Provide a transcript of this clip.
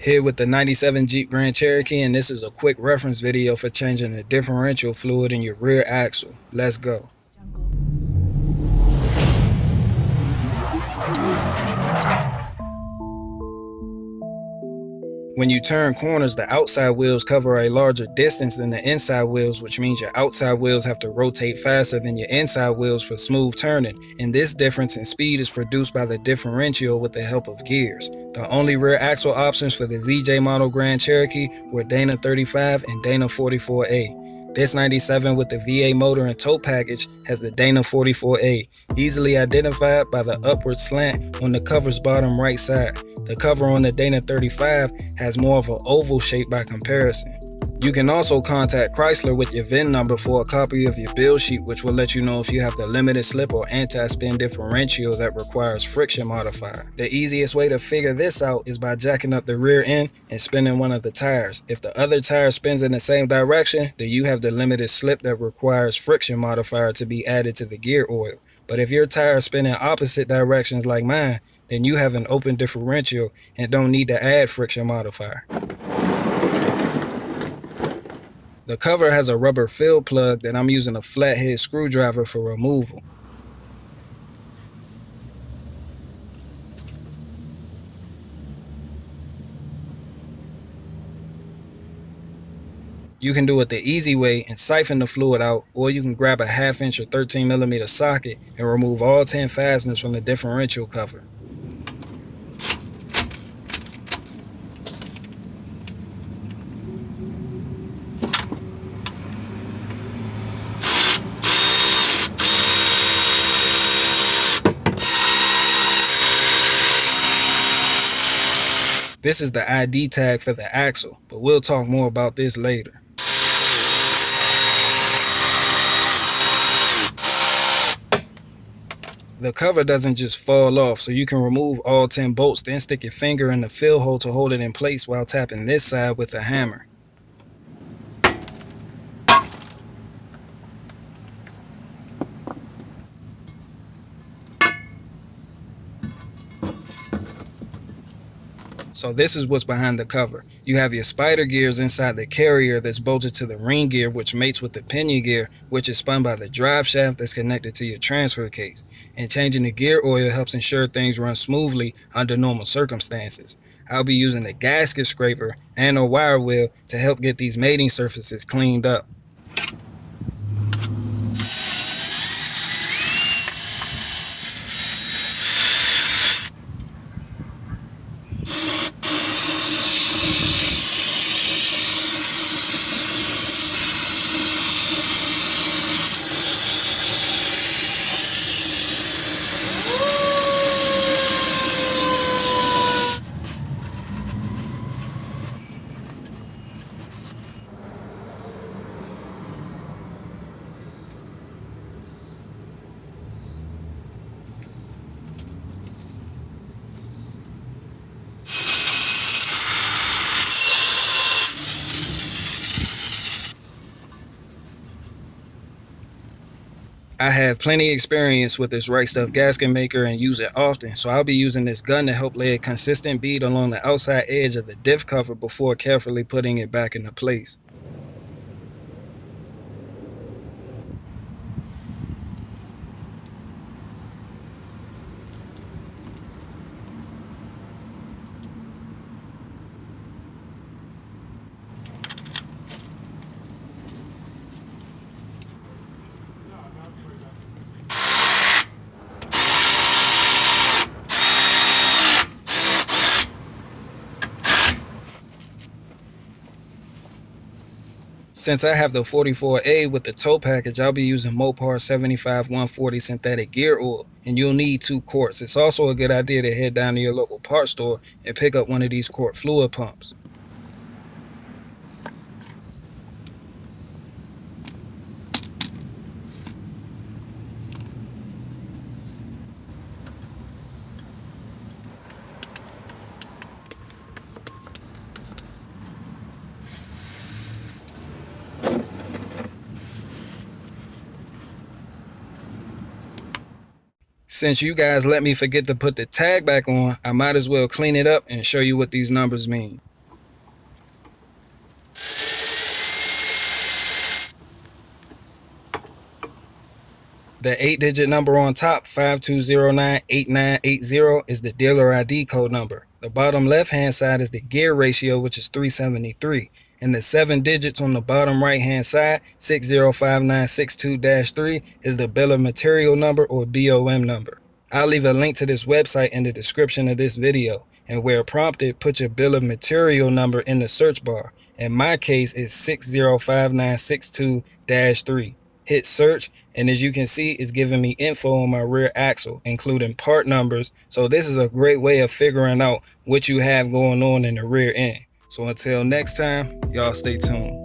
Here with the 97 Jeep Grand Cherokee, and this is a quick reference video for changing the differential fluid in your rear axle. Let's go. When you turn corners, the outside wheels cover a larger distance than the inside wheels, which means your outside wheels have to rotate faster than your inside wheels for smooth turning, and this difference in speed is produced by the differential with the help of gears. The only rear axle options for the ZJ model Grand Cherokee were Dana 35 and Dana 44A. This 97 with the VA motor and tow package has the Dana 44A, easily identified by the upward slant on the cover's bottom right side. The cover on the Dana 35 has more of an oval shape by comparison. You can also contact Chrysler with your VIN number for a copy of your build sheet, which will let you know if you have the limited slip or anti-spin differential that requires friction modifier. The easiest way to figure this out is by jacking up the rear end and spinning one of the tires. If the other tire spins in the same direction, then you have the limited slip that requires friction modifier to be added to the gear oil. But if your tire is spinning opposite directions like mine, then you have an open differential and don't need to add friction modifier. The cover has a rubber fill plug that I'm using a flathead screwdriver for removal. You can do it the easy way and siphon the fluid out, or you can grab a 1/2 inch or 13mm socket and remove all 10 fasteners from the differential cover. This is the ID tag for the axle, but we'll talk more about this later. The cover doesn't just fall off, so you can remove all 10 bolts, then stick your finger in the fill hole to hold it in place while tapping this side with a hammer. So this is what's behind the cover. You have your spider gears inside the carrier that's bolted to the ring gear, which mates with the pinion gear, which is spun by the drive shaft that's connected to your transfer case. And changing the gear oil helps ensure things run smoothly under normal circumstances. I'll be using a gasket scraper and a wire wheel to help get these mating surfaces cleaned up. I have plenty of experience with this right stuff gasket maker and use it often, so I'll be using this gun to help lay a consistent bead along the outside edge of the diff cover before carefully putting it back into place. Since I have the 44A with the tow package, I'll be using Mopar 75-140 synthetic gear oil, and you'll need 2 quarts. It's also a good idea to head down to your local parts store and pick up one of these quart fluid pumps. Since you guys let me forget to put the tag back on, I might as well clean it up and show you what these numbers mean. The 8-digit number on top, 52098980, is the dealer ID code number. The bottom left-hand side is the gear ratio, which is 373. And the 7 digits on the bottom right-hand side, 605962-3, is the bill of material number or BOM number. I'll leave a link to this website in the description of this video. And where prompted, put your bill of material number in the search bar. In my case, it's 605962-3. Hit search, and as you can see, it's giving me info on my rear axle, including part numbers. So this is a great way of figuring out what you have going on in the rear end. So until next time, y'all stay tuned.